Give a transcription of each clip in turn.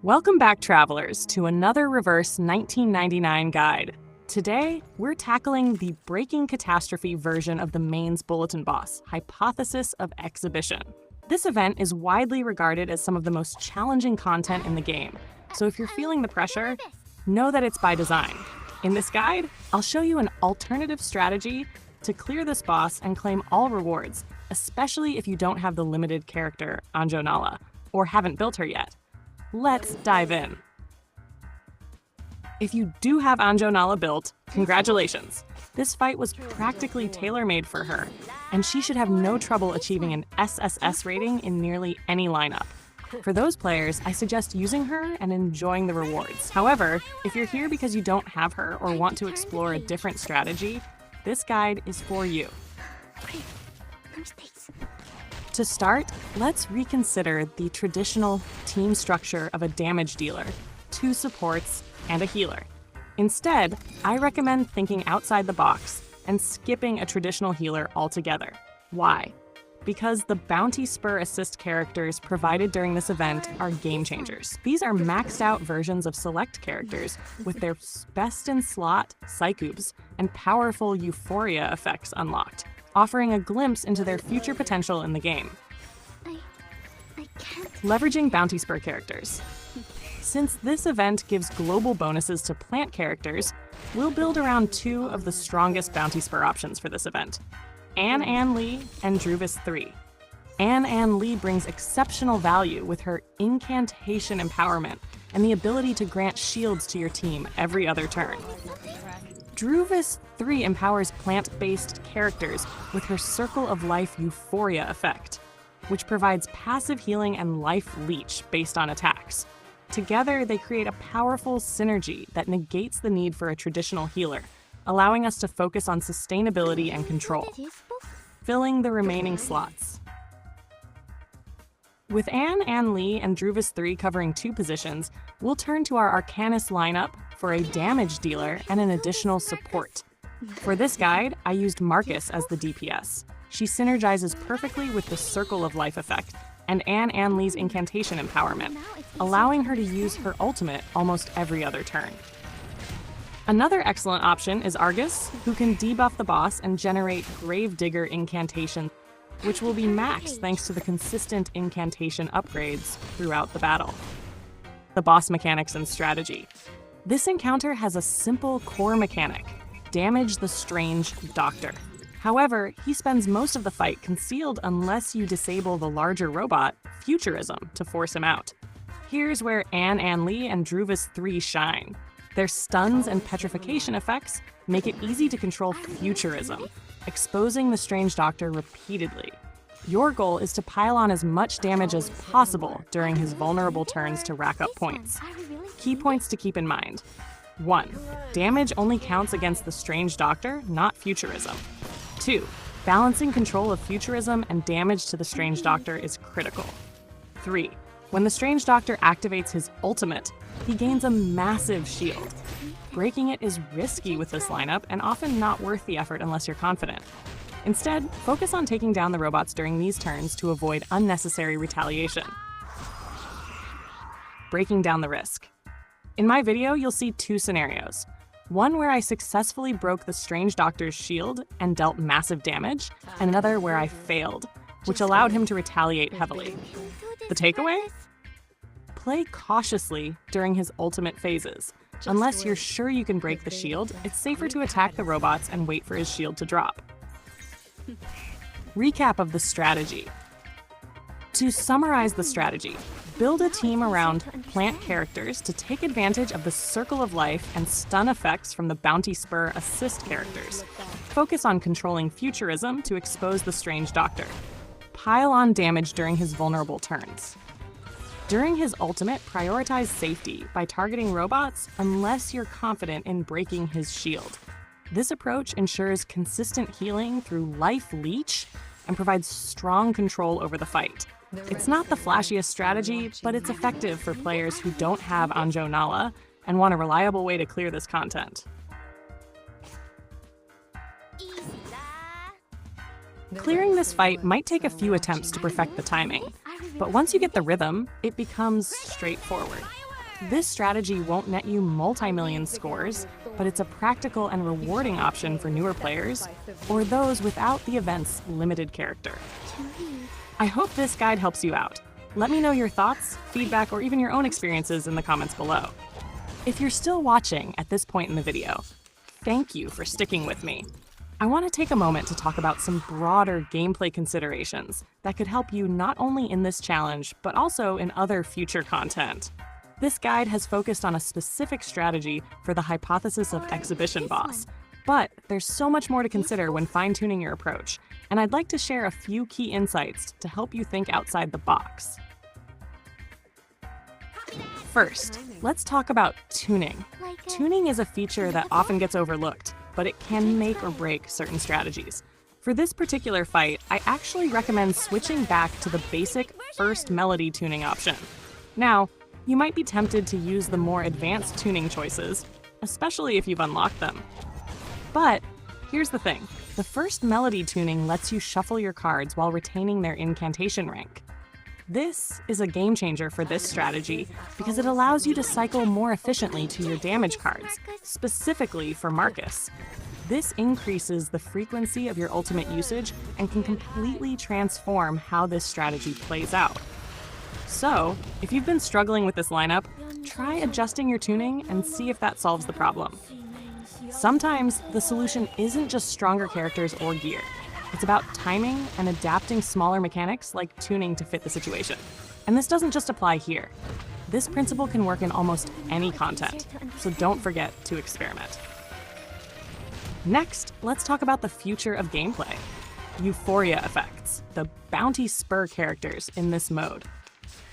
Welcome back, travelers, to another reverse 1999 guide. Today, we're tackling the Breaking Catastrophe version of the main's Bulletin boss, Hypothesis of Exhibition. This event is widely regarded as some of the most challenging content in the game, so if you're feeling the pressure, know that it's by design. In this guide, I'll show you an alternative strategy to clear this boss and claim all rewards, especially if you don't have the limited character Anjo Nala, or haven't built her yet. Let's dive in. If you do have Anjo Nala built, congratulations! This fight was practically tailor-made for her, and she should have no trouble achieving an SSS rating in nearly any lineup. For those players, I suggest using her and enjoying the rewards. However, if you're here because you don't have her or want to explore a different strategy, this guide is for you. To start, let's reconsider the traditional team structure of a damage dealer, 2 supports, and a healer. Instead, I recommend thinking outside the box and skipping a traditional healer altogether. Why? Because the Bounty Spur assist characters provided during this event are game changers. These are maxed out versions of select characters with their best in slot psychoobs and powerful euphoria effects unlocked, offering a glimpse into their future potential in the game. Leveraging Bounty Spur characters. Since this event gives global bonuses to plant characters, we'll build around 2 of the strongest Bounty Spur options for this event, Ann Lee and Druvis III. Ann Lee brings exceptional value with her incantation empowerment and the ability to grant shields to your team every other turn. Druvis III empowers plant-based characters with her Circle of Life Euphoria effect, which provides passive healing and life leech based on attacks. Together, they create a powerful synergy that negates the need for a traditional healer, allowing us to focus on sustainability and control. Filling the remaining slots. With Ann Lee and Druvis III covering 2 positions, we'll turn to our Arcanist lineup for a damage dealer and an additional support. For this guide, I used Marcus as the DPS. She synergizes perfectly with the Circle of Life effect and Ann Lee's incantation empowerment, allowing her to use her ultimate almost every other turn. Another excellent option is Argus, who can debuff the boss and generate Gravedigger incantation, which will be maxed thanks to the consistent incantation upgrades throughout the battle. The boss mechanics and strategy. This encounter has a simple core mechanic: damage the Strange Doctor. However, he spends most of the fight concealed unless you disable the larger robot, Futurism, to force him out. Here's where Ann Lee and Druvis III shine. Their stuns and petrification effects make it easy to control Futurism, exposing the Strange Doctor repeatedly. Your goal is to pile on as much damage as possible during his vulnerable turns to rack up points. Key points to keep in mind. 1. Damage only counts against the Strange Doctor, not Futurism. 2. Balancing control of Futurism and damage to the Strange Doctor is critical. 3. When the Strange Doctor activates his ultimate, he gains a massive shield. Breaking it is risky with this lineup and often not worth the effort unless you're confident. Instead, focus on taking down the robots during these turns to avoid unnecessary retaliation. Breaking down the risk. In my video, you'll see 2 scenarios. One where I successfully broke the Strange Doctor's shield and dealt massive damage, and another where I failed, which allowed him to retaliate heavily. The takeaway? Play cautiously during his ultimate phases. Unless you're sure you can break the shield, it's safer to attack the robots and wait for his shield to drop. Recap of the strategy. To summarize the strategy, build a team around plant characters to take advantage of the Circle of Life and stun effects from the Bounty Spur assist characters. Focus on controlling Futurism to expose the Strange Doctor. Pile on damage during his vulnerable turns. During his ultimate, prioritize safety by targeting robots unless you're confident in breaking his shield. This approach ensures consistent healing through life leech and provides strong control over the fight. It's not the flashiest strategy, but it's effective for players who don't have Anjo Nala and want a reliable way to clear this content. Clearing this fight might take a few attempts to perfect the timing, but once you get the rhythm, it becomes straightforward. This strategy won't net you multi-million scores, but it's a practical and rewarding option for newer players or those without the event's limited character. I hope this guide helps you out. Let me know your thoughts, feedback, or even your own experiences in the comments below. If you're still watching at this point in the video, thank you for sticking with me. I want to take a moment to talk about some broader gameplay considerations that could help you not only in this challenge, but also in other future content. This guide has focused on a specific strategy for the hypothesis of exhibition boss, but there's so much more to consider when fine-tuning your approach, and I'd like to share a few key insights to help you think outside the box. First, let's talk about tuning. Tuning is a feature that often gets overlooked, but it can make or break certain strategies. For this particular fight, I actually recommend switching back to the basic first melody tuning option. Now, you might be tempted to use the more advanced tuning choices, especially if you've unlocked them. But here's the thing. The first melody tuning lets you shuffle your cards while retaining their incantation rank. This is a game changer for this strategy because it allows you to cycle more efficiently to your damage cards, specifically for Marcus. This increases the frequency of your ultimate usage and can completely transform how this strategy plays out. So, if you've been struggling with this lineup, try adjusting your tuning and see if that solves the problem. Sometimes, the solution isn't just stronger characters or gear. It's about timing and adapting smaller mechanics like tuning to fit the situation. And this doesn't just apply here. This principle can work in almost any content, so don't forget to experiment. Next, let's talk about the future of gameplay. Euphoria effects, the bounty spur characters in this mode.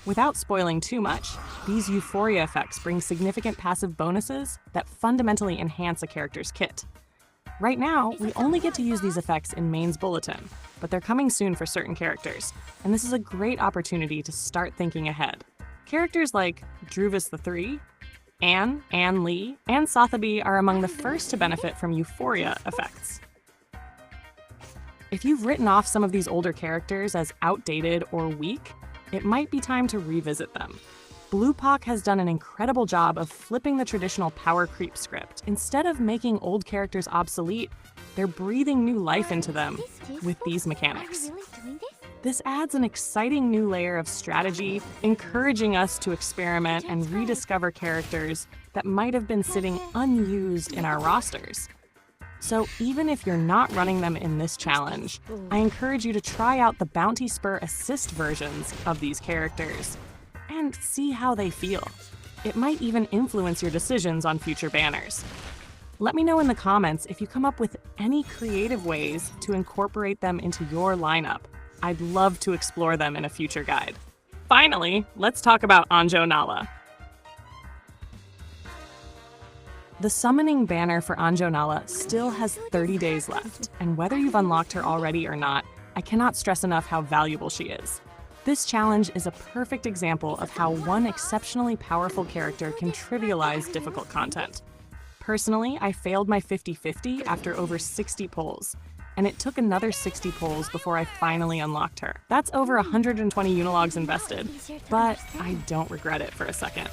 Without spoiling too much, these euphoria effects bring significant passive bonuses that fundamentally enhance a character's kit. Right now, we only get to use these effects in Main's Bulletin, but they're coming soon for certain characters, and this is a great opportunity to start thinking ahead. Characters like Druvis III, Anne Lee, and Sotheby are among the first to benefit from euphoria effects. If you've written off some of these older characters as outdated or weak, it might be time to revisit them. Bluepoch has done an incredible job of flipping the traditional power creep script. Instead of making old characters obsolete, they're breathing new life into them with these mechanics. This adds an exciting new layer of strategy, encouraging us to experiment and rediscover characters that might have been sitting unused in our rosters. So even if you're not running them in this challenge, I encourage you to try out the Bounty Spur Assist versions of these characters and see how they feel. It might even influence your decisions on future banners. Let me know in the comments if you come up with any creative ways to incorporate them into your lineup. I'd love to explore them in a future guide. Finally, let's talk about Anjo Nala. The summoning banner for Anjo Nala still has 30 days left, and whether you've unlocked her already or not, I cannot stress enough how valuable she is. This challenge is a perfect example of how one exceptionally powerful character can trivialize difficult content. Personally, I failed my 50-50 after over 60 pulls, and it took another 60 pulls before I finally unlocked her. That's over 120 unilogs invested, but I don't regret it for a second.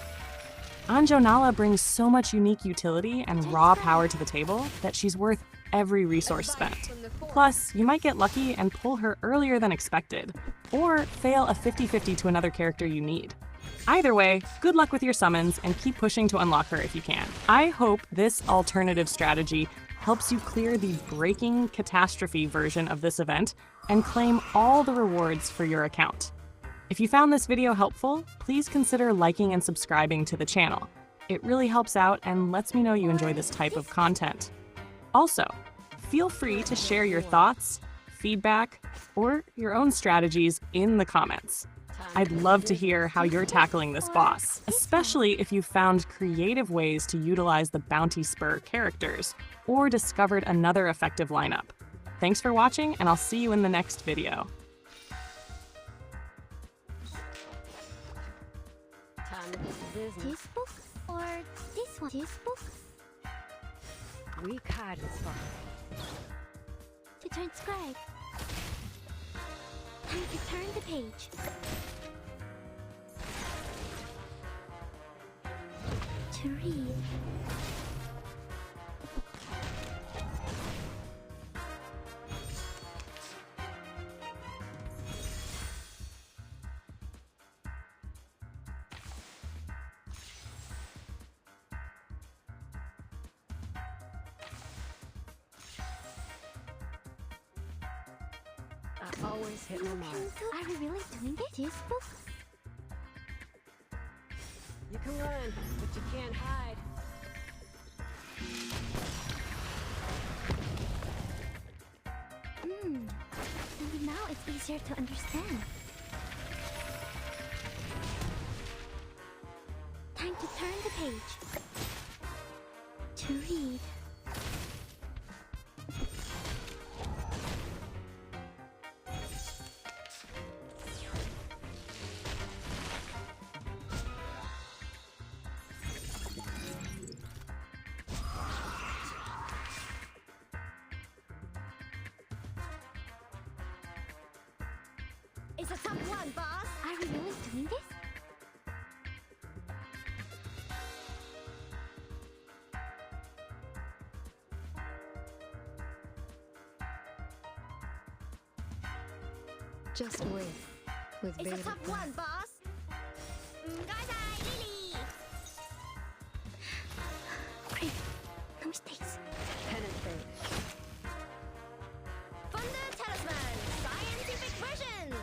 Anjo Nala brings so much unique utility and raw power to the table that she's worth every resource spent. Plus, you might get lucky and pull her earlier than expected, or fail a 50-50 to another character you need. Either way, good luck with your summons and keep pushing to unlock her if you can. I hope this alternative strategy helps you clear the Breaking Catastrophe version of this event and claim all the rewards for your account. If you found this video helpful, please consider liking and subscribing to the channel. It really helps out and lets me know you enjoy this type of content. Also, feel free to share your thoughts, feedback, or your own strategies in the comments. I'd love to hear how you're tackling this boss, especially if you found creative ways to utilize the Bounty Spur characters or discovered another effective lineup. Thanks for watching, and I'll see you in the next video. This book or this one? This book? We card is fun. To transcribe. Time to turn the page. To read. I always hit my mark. Are we really doing this book? You can run, but you can't hide. Maybe now it's easier to understand. Time to turn the page. To read. It's a tough one, boss. Are we really doing this? Just wait. With It's a bated tough breath. one, boss. Lily. Great. No mistakes. Penetrate. Thunder Talisman, scientific version.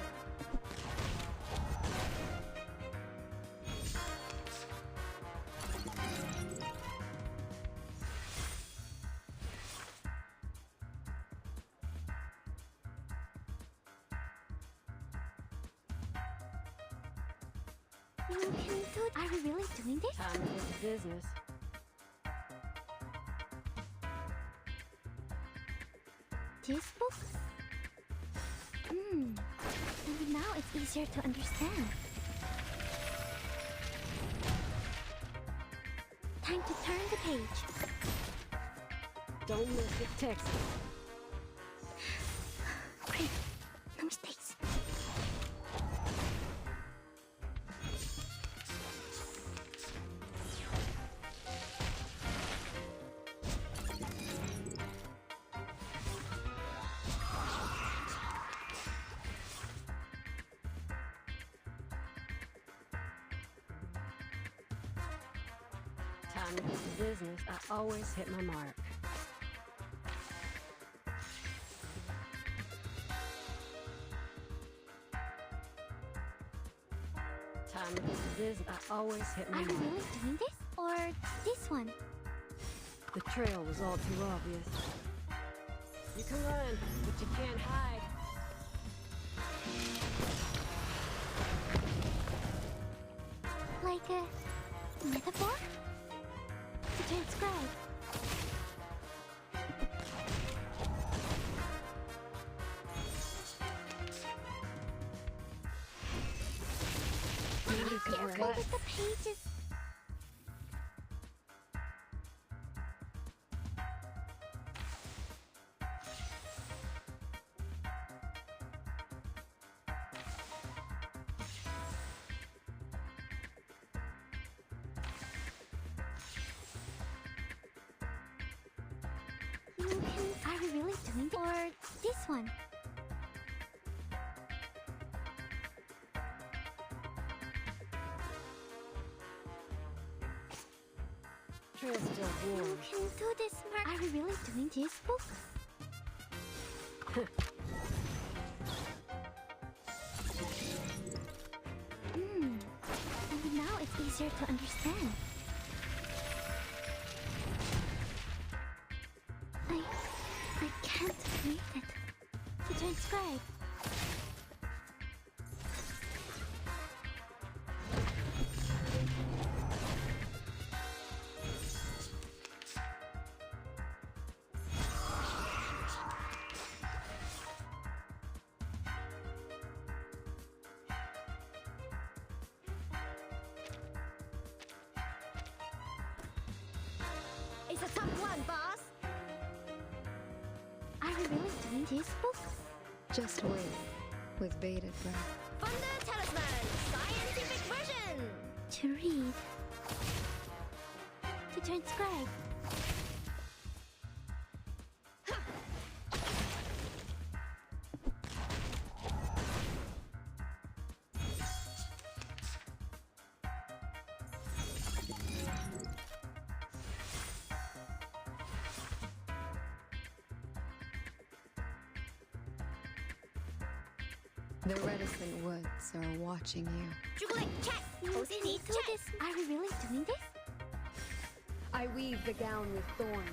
You can do it. Are we really doing this? Time to get to business. This book? Maybe now it's easier to understand. Time to turn the page. Don't miss it, Texas. Great. No mistakes. Time to get to business. I always hit my mark. Time to get to business. I always hit my Are we mark. really doing this? Or this one? The trail was all too obvious. You can run, but you can't hide. Like a metaphor? To transcribe. Really Careful correct. with the pages. Are we really doing this? Or this one? Trail's still You warm. can do this, Mark. Are we really doing this book? And now it's easier to understand. I can't read it. To transcribe. It's a tough one, boss. Are we really doing this book? Just wait. With bated breath. Thunder Talisman, scientific version. To read. to transcribe. The reticent woods are watching you. Chocolate check. OCD check. Are we really doing this? I weave the gown with thorns.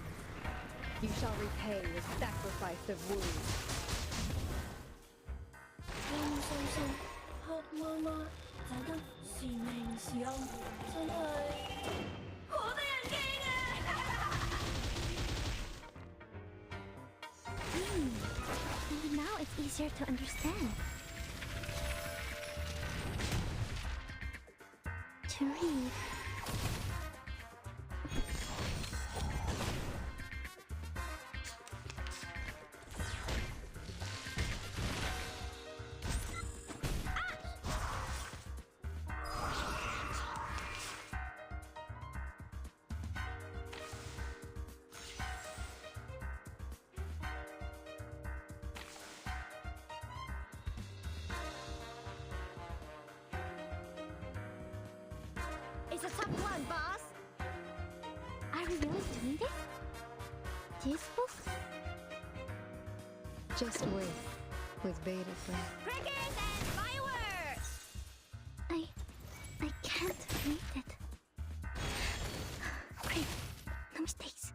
You shall repay with sacrifice of wounds. 張先生，黑媽媽走得是命是暗，真係好得人驚啊Maybe now it's easier to understand. To read. It's a tough one, boss. Are we really doing this? This book? Just wait, with bated breath. Crickets and fireworks. I can't read it. Great. No mistakes.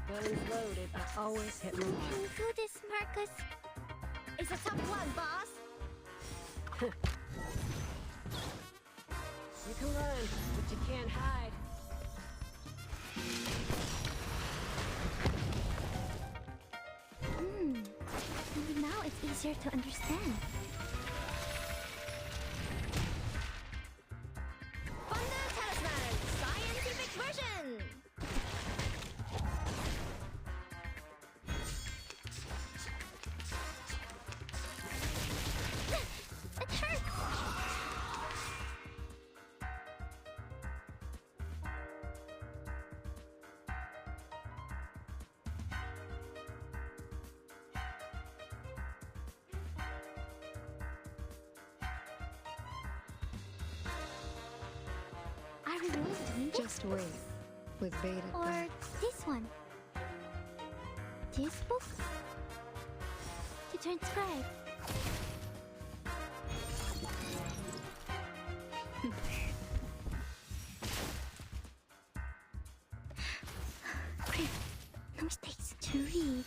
Guns loaded, I always hit my You mark. can do this, Marcus. It's a tough one, boss. You can run, but you can't hide. Maybe now it's easier to understand. Thunder Talisman Scientific Version. It hurts! Are we really doing this? Just wait, with bated Or breath. this one? This book? To transcribe. Great. No mistakes. To read.